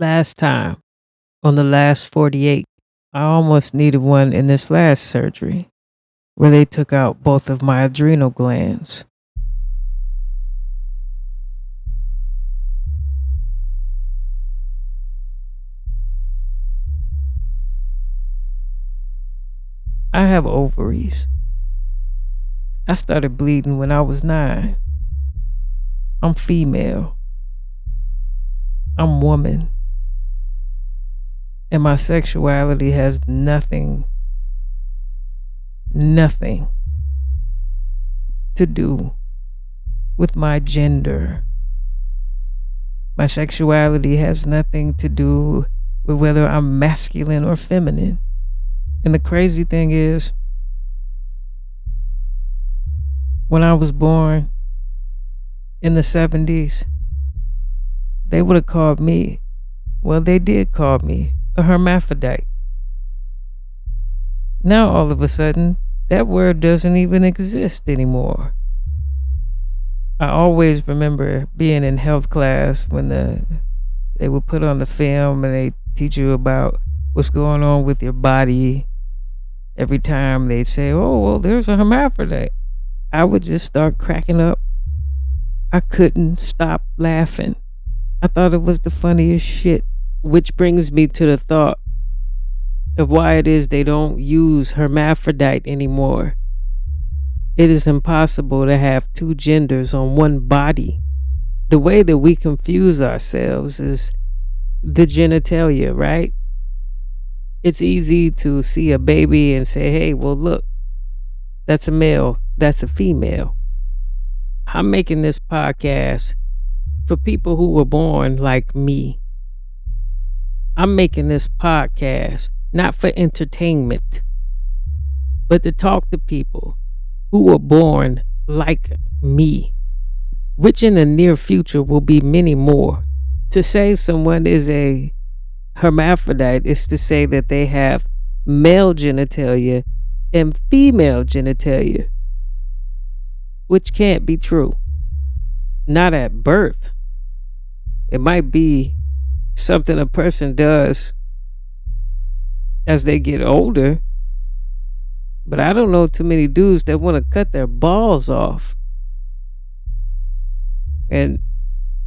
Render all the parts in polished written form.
Last time on the last 48, I almost needed one in this last surgery where they took out both of my adrenal glands. I have ovaries. I started bleeding when I was 9. I'm female. I'm woman. And my sexuality has nothing to do with my gender. My sexuality has nothing to do with whether I'm masculine or feminine. And the crazy thing is, when I was born in the 70s, they would have called me, well, they did call me a hermaphrodite. Now, all of a sudden, that word doesn't even exist anymore. I always remember being in health class when they would put on the film and they teach you about what's going on with your body. Every time they'd say, oh, well, there's a hermaphrodite, I would just start cracking up. I couldn't stop laughing. I thought it was the funniest shit. Which brings me to the thought of why it is they don't use hermaphrodite anymore. It is impossible to have two genders on one body. The way that we confuse ourselves is the genitalia, right? It's easy to see a baby and say, hey, well, look, that's a male, that's a female. I'm making this podcast for people who were born like me. I'm making this podcast not for entertainment, but to talk to people who were born like me, which in the near future will be many more. To say someone is a hermaphrodite is to say that they have male genitalia and female genitalia, which can't be true. Not at birth. It might be something a person does as they get older, but I don't know too many dudes that want to cut their balls off. And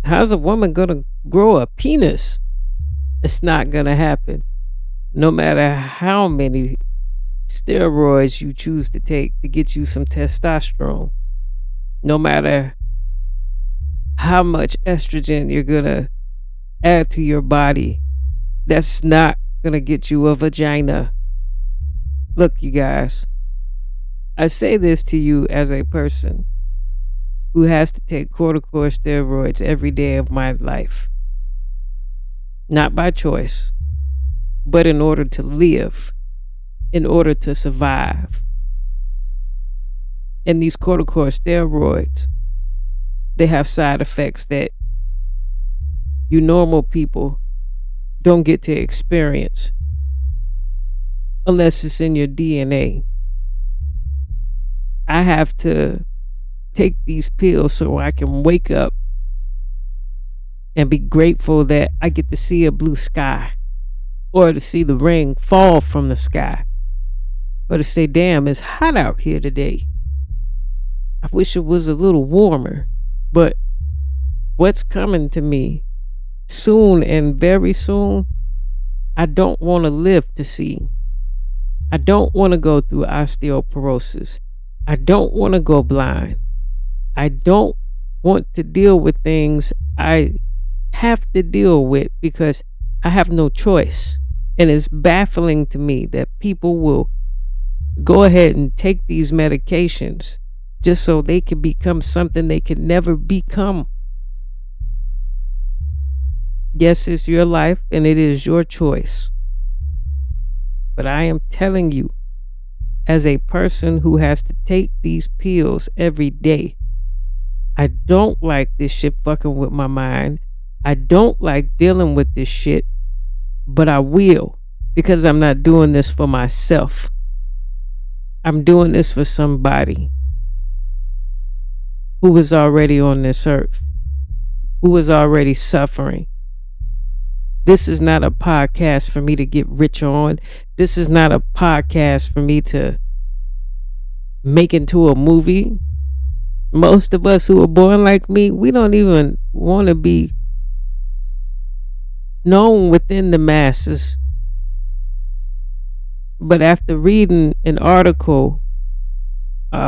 how's a woman gonna grow a penis? It's not gonna happen. No matter how many steroids you choose to take to get you some testosterone, no matter how much estrogen you're gonna add to your body, that's not gonna get you a vagina. Look, you guys, I say this to you as a person who has to take corticosteroids every day of my life. Not by choice, but in order to live, in order to survive. And these corticosteroids, they have side effects that you normal people don't get to experience unless it's in your DNA. I have to take these pills so I can wake up and be grateful that I get to see a blue sky, or to see the rain fall from the sky, or to say, damn, it's hot out here today. I wish it was a little warmer, but what's coming to me soon and very soon, I don't want to live to see. I don't want to go through osteoporosis. I don't want to go blind. I don't want to deal with things I have to deal with because I have no choice. And it's baffling to me that people will go ahead and take these medications just so they can become something they can never become. Yes, it's your life and it is your choice. But I am telling you, as a person who has to take these pills every day, I don't like this shit fucking with my mind. I don't like dealing with this shit, but I will, because I'm not doing this for myself. I'm doing this for somebody who is already on this earth, who is already suffering. This is not a podcast for me to get rich on. This is not a podcast for me to make into a movie. Most of us who are born like me, we don't even want to be known within the masses. But after reading an article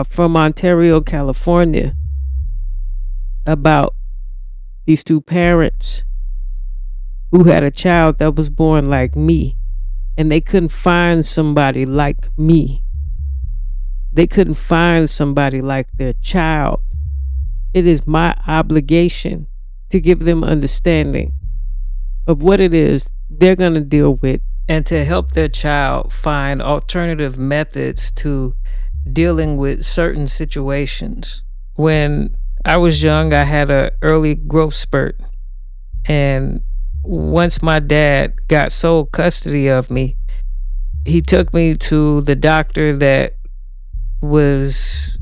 from Ontario, California, about these two parents who had a child that was born like me, and they couldn't find somebody like me. They couldn't find somebody like their child. It is my obligation to give them understanding of what it is they're going to deal with and to help their child find alternative methods to dealing with certain situations. When I was young, I had an early growth spurt. And once my dad got sole custody of me, he took me to the doctor that was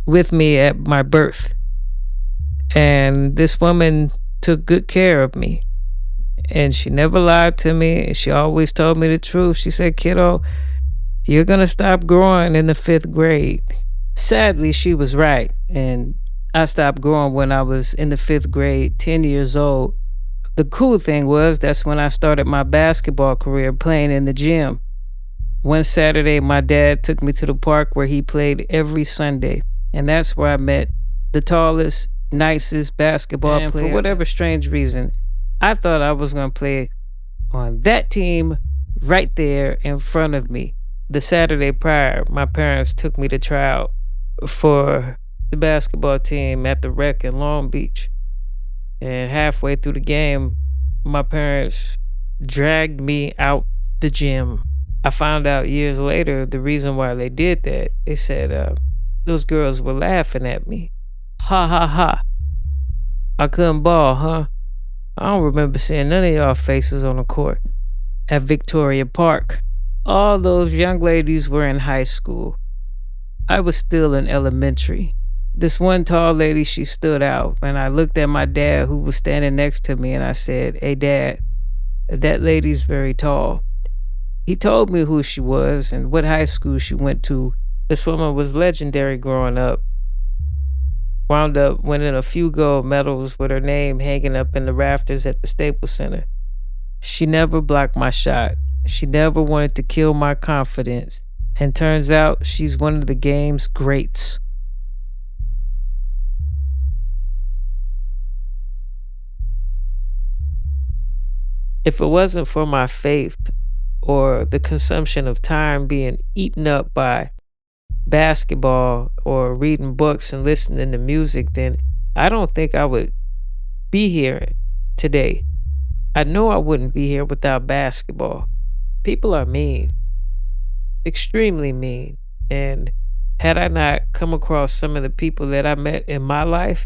with me at my birth. And this woman took good care of me. And she never lied to me. She always told me the truth. She said, "Kiddo, you're going to stop growing in the 5th grade." Sadly, she was right. And I stopped growing when I was in the 5th grade, 10 years old. The cool thing was that's when I started my basketball career playing in the gym. One Saturday, my dad took me to the park where he played every Sunday. And that's where I met the tallest, nicest basketball player. For whatever strange reason, I thought I was going to play on that team right there in front of me. The Saturday prior, my parents took me to try out for the basketball team at the rec in Long Beach. And halfway through the game, my parents dragged me out the gym. I found out years later the reason why they did that. They said those girls were laughing at me. Ha ha ha. I couldn't ball, huh? I don't remember seeing none of y'all faces on the court at Victoria Park. All those young ladies were in high school. I was still in elementary. This one tall lady, she stood out, and I looked at my dad who was standing next to me, and I said, "Hey, Dad, that lady's very tall." He told me who she was and what high school she went to. This woman was legendary growing up. Wound up winning a few gold medals with her name hanging up in the rafters at the Staples Center. She never blocked my shot. She never wanted to kill my confidence. And turns out she's one of the game's greats. If it wasn't for my faith or the consumption of time being eaten up by basketball or reading books and listening to music, then I don't think I would be here today. I know I wouldn't be here without basketball. People are mean, extremely mean. And had I not come across some of the people that I met in my life,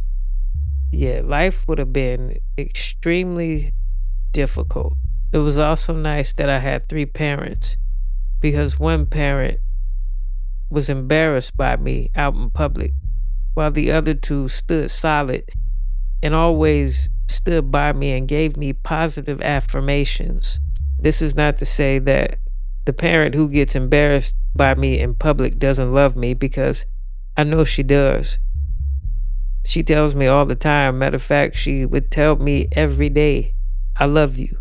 yeah, life would have been extremely difficult. It was also nice that I had 3 parents, because one parent was embarrassed by me out in public, while the other 2 stood solid and always stood by me and gave me positive affirmations. This is not to say that the parent who gets embarrassed by me in public doesn't love me, because I know she does. She tells me all the time. Matter of fact, she would tell me every day, "I love you.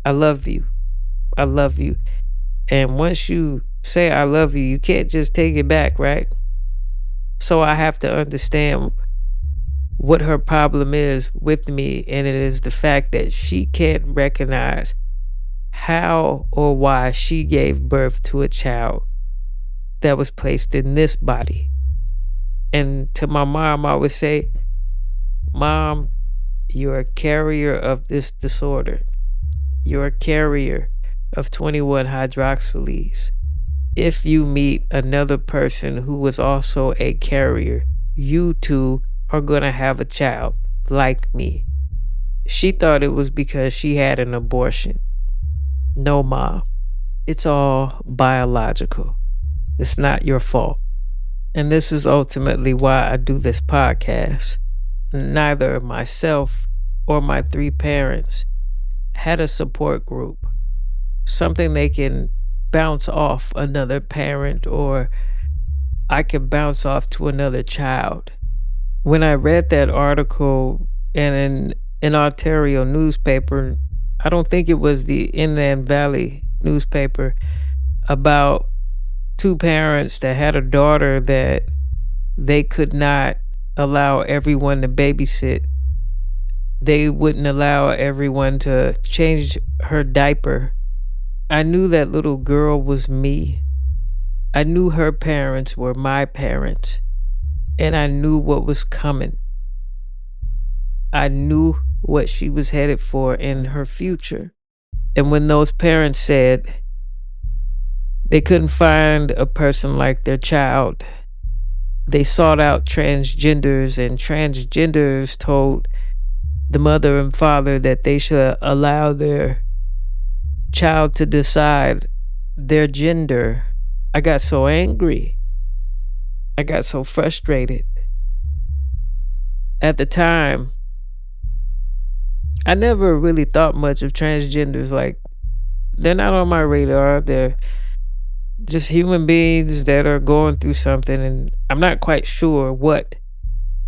I love you. I love you." And once you say "I love you," you can't just take it back, right? So I have to understand what her problem is with me, and it is the fact that she can't recognize how or why she gave birth to a child that was placed in this body. And to my mom, I would say, "Mom, you're a carrier of this disorder. You're a carrier of 21 hydroxylase. If you meet another person who was also a carrier, you two are going to have a child like me." She thought it was because she had an abortion. No, Mom. It's all biological. It's not your fault. And this is ultimately why I do this podcast. Neither myself or my 3 parents had a support group, something they can bounce off another parent, or I could bounce off to another child. When I read that article in an Ontario newspaper, I don't think it was the Inland Valley newspaper, about two parents that had a daughter that they could not allow everyone to babysit. They wouldn't allow everyone to change her diaper. I knew that little girl was me. I knew her parents were my parents. And I knew what was coming. I knew what she was headed for in her future. And when those parents said they couldn't find a person like their child, they sought out transgenders, and transgenders told the mother and father that they should allow their child to decide their gender. I got so angry. I got so frustrated. At the time, I never really thought much of transgenders. Like, they're not on my radar. They're just human beings that are going through something, and I'm not quite sure what.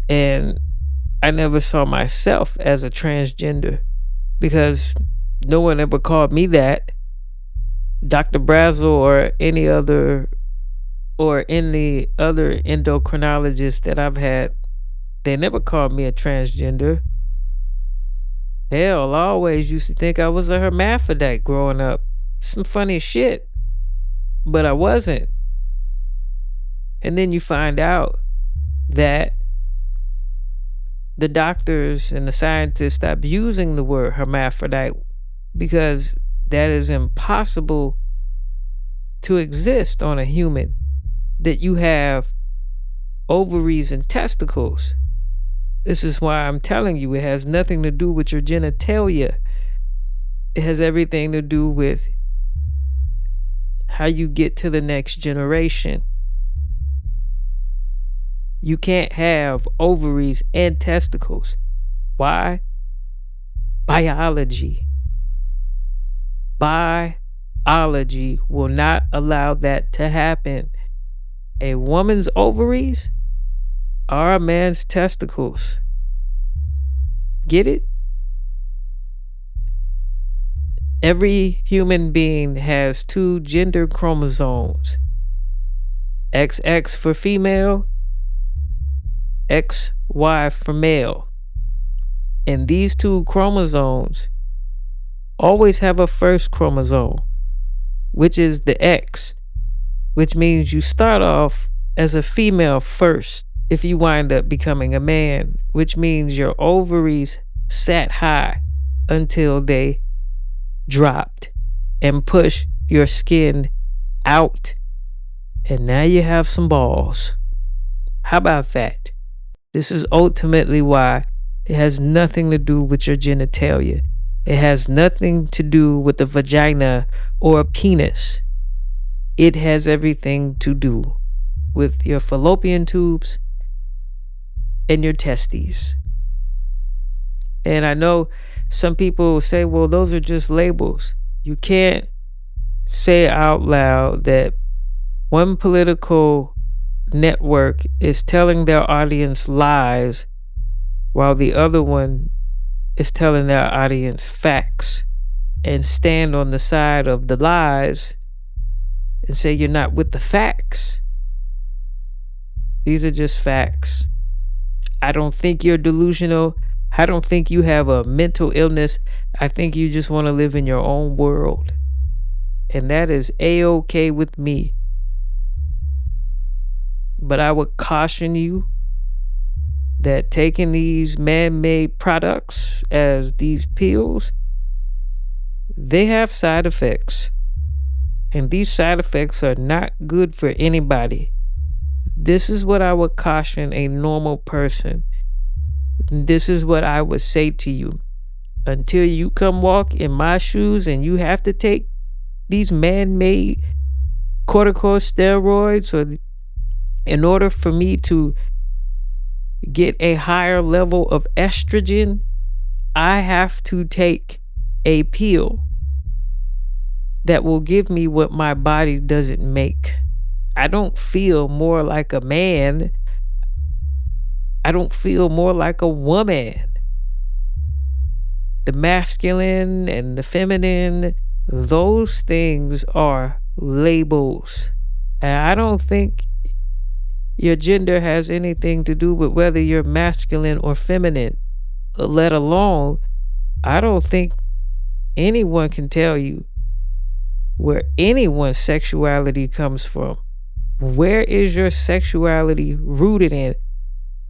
And I never saw myself as a transgender because no one ever called me that. Dr. Brazel or any other endocrinologist that I've had, they never called me a transgender. Hell, I always used to think I was a hermaphrodite growing up. Some funny shit. But I wasn't. And then you find out that the doctors and the scientists stopped using the word hermaphrodite because that is impossible to exist on a human. That you have ovaries and testicles. This is why I'm telling you, it has nothing to do with your genitalia. It has everything to do with how you get to the next generation. You can't have ovaries and testicles. Why? Biology. Biology will not allow that to happen. A woman's ovaries are a man's testicles. Get it? Every human being has 2 gender chromosomes. XX for female, XY for male. And these 2 chromosomes always have a first chromosome, which is the X, which means you start off as a female first if you wind up becoming a man, which means your ovaries sat high until they dropped and pushed your skin out. And now you have some balls. How about that? This is ultimately why it has nothing to do with your genitalia. It has nothing to do with a vagina or a penis. It has everything to do with your fallopian tubes and your testes. And I know some people say, well, those are just labels. You can't say out loud that one political network is telling their audience lies while the other one is telling their audience facts, and stand on the side of the lies and say you're not with the facts. These are just facts. I don't think you're delusional. I don't think you have a mental illness. I think you just want to live in your own world. And that is A-okay with me. But I would caution you that taking these man-made products as these pills, they have side effects. And these side effects are not good for anybody. This is what I would caution a normal person. This is what I would say to you. Until you come walk in my shoes and you have to take these man-made corticosteroids, or in order for me to get a higher level of estrogen, I have to take a pill that will give me what my body doesn't make. I don't feel more like a man. I don't feel more like a woman. The masculine and the feminine, those things are labels. And I don't think your gender has anything to do with whether you're masculine or feminine, let alone, I don't think anyone can tell you where anyone's sexuality comes from. Where is your sexuality rooted in?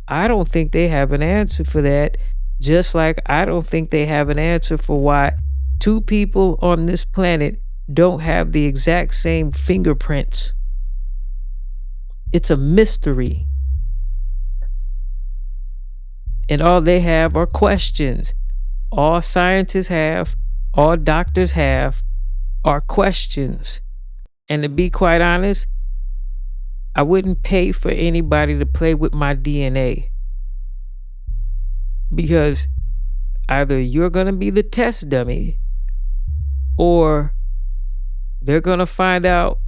I don't think they have an answer for that. Just like I don't think they have an answer for why two people on this planet don't have the exact same fingerprints. It's a mystery. And all they have are questions. All scientists have, all doctors have, are questions. And to be quite honest, I wouldn't pay for anybody to play with my DNA. Because either you're going to be the test dummy, or they're going to find out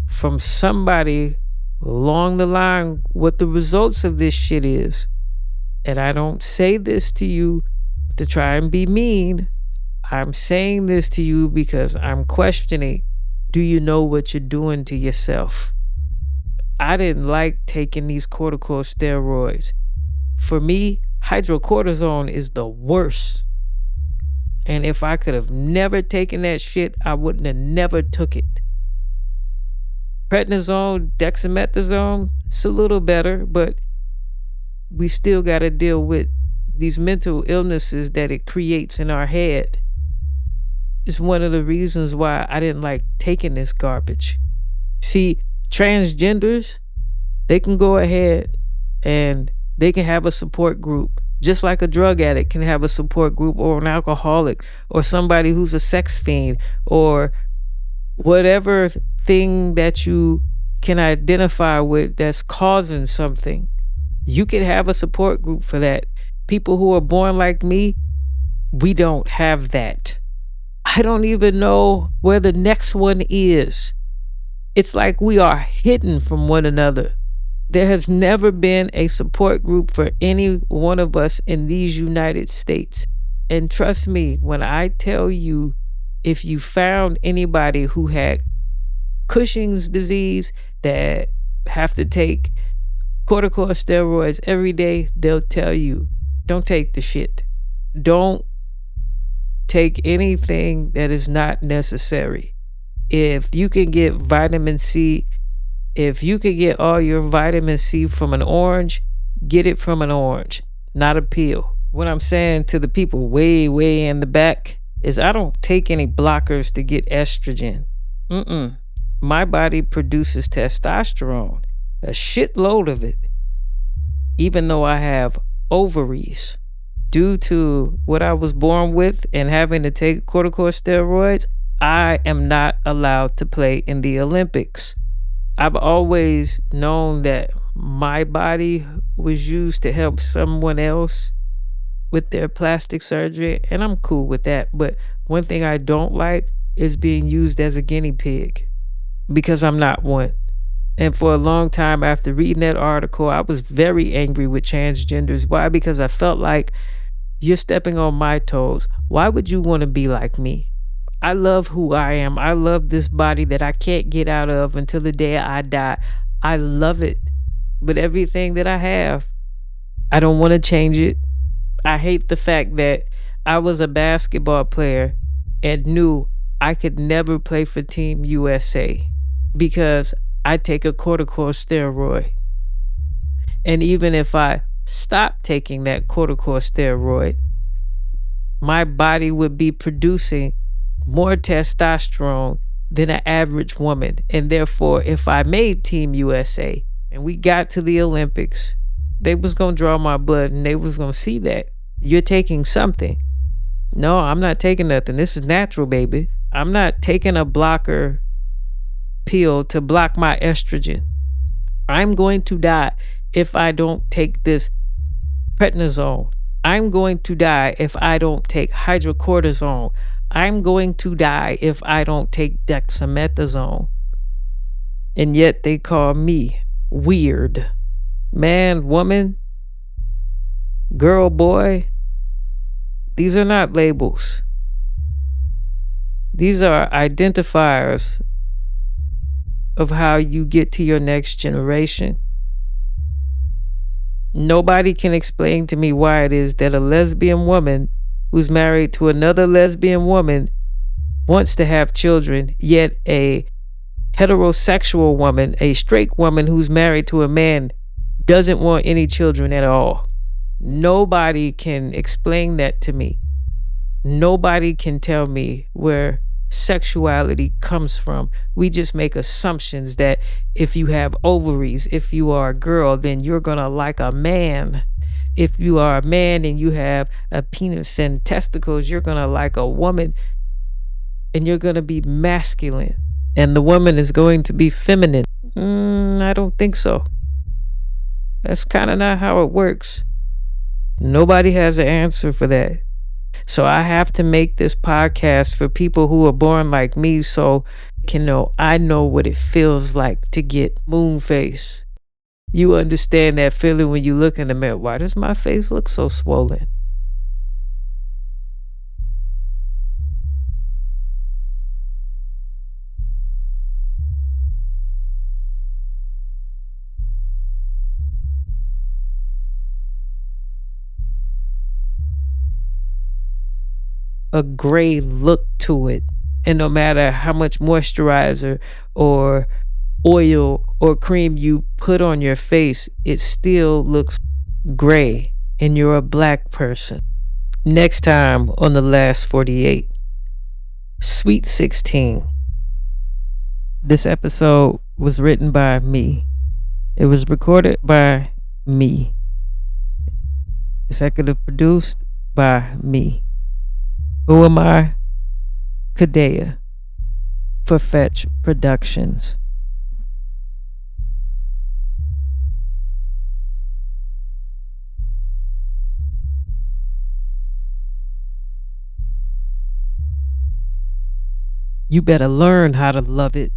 from somebody along the line what the results of this shit is. And I don't say this to you to try and be mean. I'm saying this to you because I'm questioning, do you know what you're doing to yourself? I didn't like taking these corticosteroids. For me, hydrocortisone is the worst. And if I could have never taken that shit, I wouldn't have never took it. Prednisone, dexamethasone, it's a little better, but we still got to deal with these mental illnesses that it creates in our head. It's one of the reasons why I didn't like taking this garbage. See, transgenders, they can go ahead and they can have a support group, just like a drug addict can have a support group, or an alcoholic, or somebody who's a sex fiend, or whatever thing that you can identify with that's causing something. You can have a support group for that. People who are born like me, we don't have that. I don't even know where the next one is. It's like we are hidden from one another. There has never been a support group for any one of us in these United States. And trust me, when I tell you, if you found anybody who had Cushing's disease that have to take corticosteroids every day, they'll tell you, don't take the shit. Don't take anything that is not necessary. If you can get vitamin C, if you can get all your vitamin C from an orange, get it from an orange, not a pill. What I'm saying to the people way, way in the back is I don't take any blockers to get estrogen. My body produces testosterone, a shitload of it, even though I have ovaries. Due to what I was born with and having to take corticosteroids, I am not allowed to play in the Olympics. I've always known that my body was used to help someone else with their plastic surgery, and I'm cool with that. But one thing I don't like is being used as a guinea pig, because I'm not one. And for a long time after reading that article, I was very angry with transgenders. Why? Because I felt like, you're stepping on my toes. Why would you want to be like me? I love who I am. I love this body that I can't get out of until the day I die. I love it. But everything that I have, I don't want to change it. I hate the fact that I was a basketball player and knew I could never play for Team USA because I take a corticosteroid. And even if I stop taking that corticosteroid, my body would be producing more testosterone than an average woman. And therefore, if I made Team USA and we got to the Olympics, they was going to draw my blood and they was going to see that you're taking something. No, I'm not taking nothing. This is natural, baby. I'm not taking a blocker pill to block my estrogen. I'm going to die if I don't take this prednisone. I'm going to die if I don't take hydrocortisone. I'm going to die if I don't take dexamethasone. And yet they call me weird. Man, woman, girl, boy, these are not labels. These are identifiers of how you get to your next generation. Nobody can explain to me why it is that a lesbian woman who's married to another lesbian woman wants to have children, yet a heterosexual woman, a straight woman who's married to a man, doesn't want any children at all. Nobody can explain that to me. Nobody can tell me where sexuality comes from. We just make assumptions that if you have ovaries, if you are a girl, then you're gonna like a man. If you are a man and you have a penis and testicles, you're gonna like a woman and you're gonna be masculine. And the woman is going to be feminine. I don't think so. That's kind of not how it works. Nobody has an answer for that. So I have to make this podcast for people who are born like me so can know I know what it feels like to get moon face. You understand that feeling when you look in the mirror. Why does my face look so swollen? A gray look to it. And no matter how much moisturizer or oil or cream you put on your face, it still looks gray, and you're a black person. Next time on The Last 48, Sweet 16. This episode was written by me. It was recorded by me. Executive produced by me. Who am I? Kadea for Fetch Productions. You better learn how to love it.